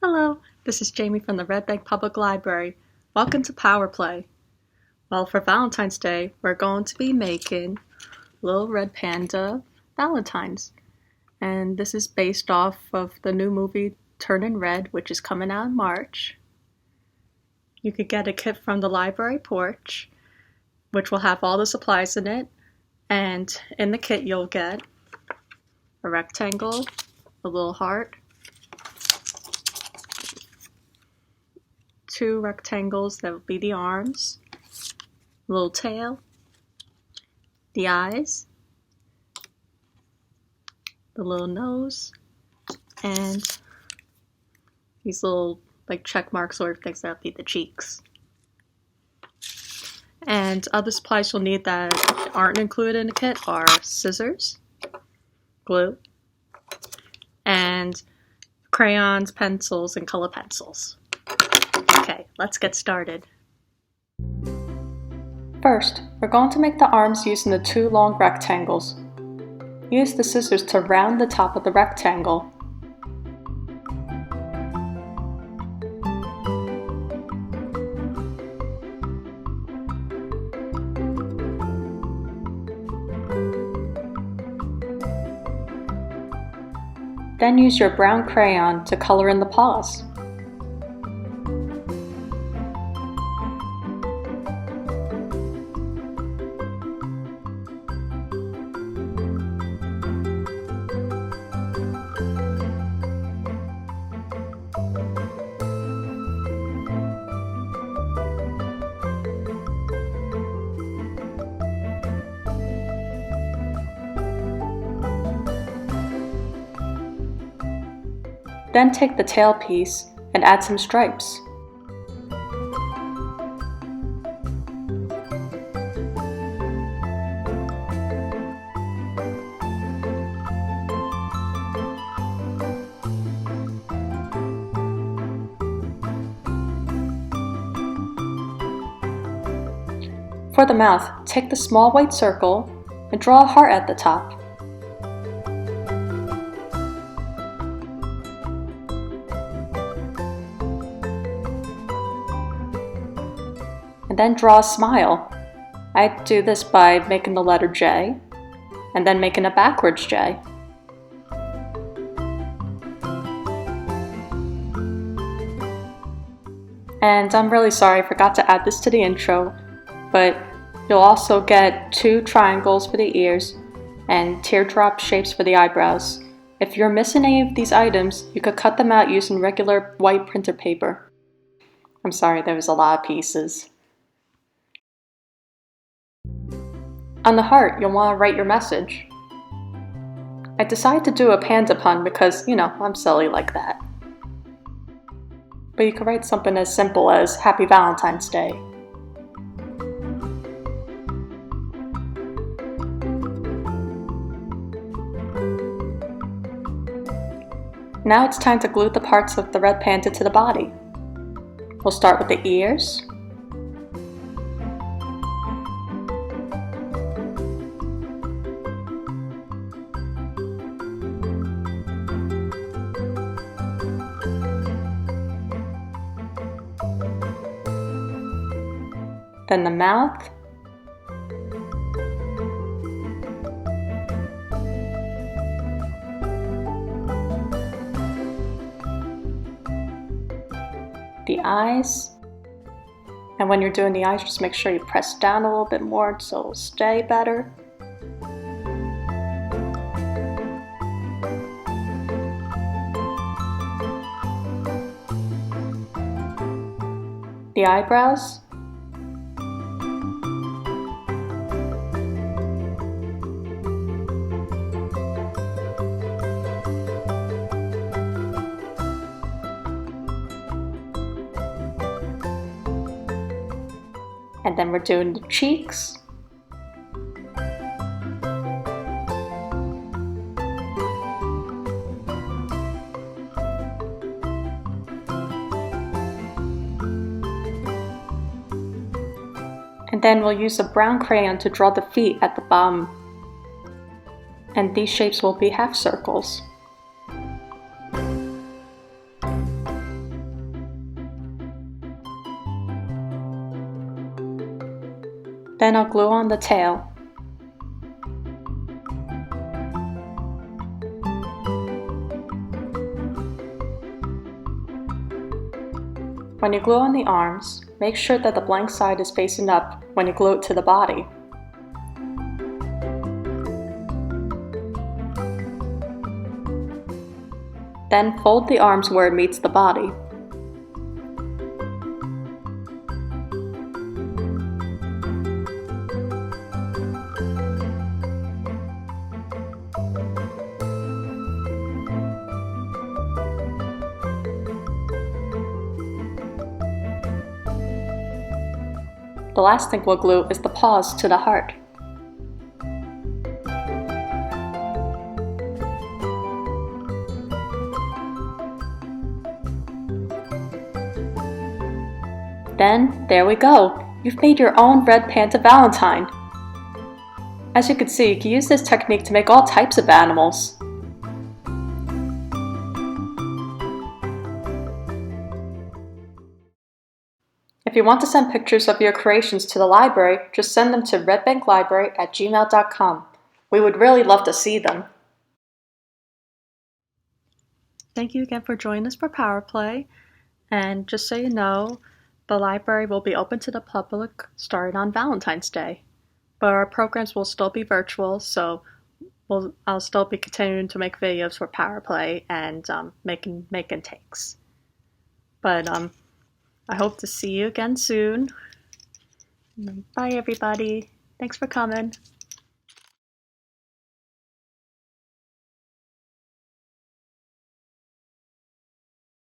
Hello, this is Jamie from the Red Bank Public Library. Welcome to Power Play. Well, for Valentine's Day, we're going to be making little Red Panda Valentines. And this is based off of the new movie Turning Red, which is coming out in March. You could get a kit from the library porch, which will have all the supplies in it. And in the kit, you'll get a rectangle, a little heart, two rectangles that will be the arms, a little tail, the eyes, the little nose, and these little like check mark sort of things that will be the cheeks. And other supplies you'll need that aren't included in the kit are scissors, glue, and crayons, pencils, and color pencils. Okay, let's get started. First, we're going to make the arms using the two long rectangles. Use the scissors to round the top of the rectangle. Then use your brown crayon to color in the paws. Then take the tail piece and add some stripes. For the mouth, take the small white circle and draw a heart at the top. And then draw a smile. I do this by making the letter J and then making a backwards J. And I'm really sorry I forgot to add this to the intro, but you'll also get two triangles for the ears and teardrop shapes for the eyebrows. If you're missing any of these items, you could cut them out using regular white printer paper. I'm sorry, there was a lot of pieces. On the heart, you'll want to write your message. I decided to do a panda pun because, I'm silly like that. But you could write something as simple as Happy Valentine's Day. Now it's time to glue the parts of the red panda to the body. We'll start with the ears, then the mouth, the eyes, and when you're doing the eyes, just make sure you press down a little bit more so it'll stay better. The eyebrows, and then we're doing the cheeks, and then we'll use a brown crayon to draw the feet at the bottom, and these shapes will be half circles. Then I'll glue on the tail. When you glue on the arms, make sure that the blank side is facing up when you glue it to the body. Then fold the arms where it meets the body. The last thing we'll glue is the paws to the heart. Then, there we go! You've made your own Red Panda Valentine! As you can see, you can use this technique to make all types of animals. If you want to send pictures of your creations to the library, just send them to redbanklibrary@gmail.com. We would really love to see them. Thank you again for joining us for Power Play. And just so you know, the library will be open to the public starting on Valentine's Day. But our programs will still be virtual, so I'll still be continuing to make videos for Power Play and making takes. But I hope to see you again soon. Bye everybody. Thanks for coming.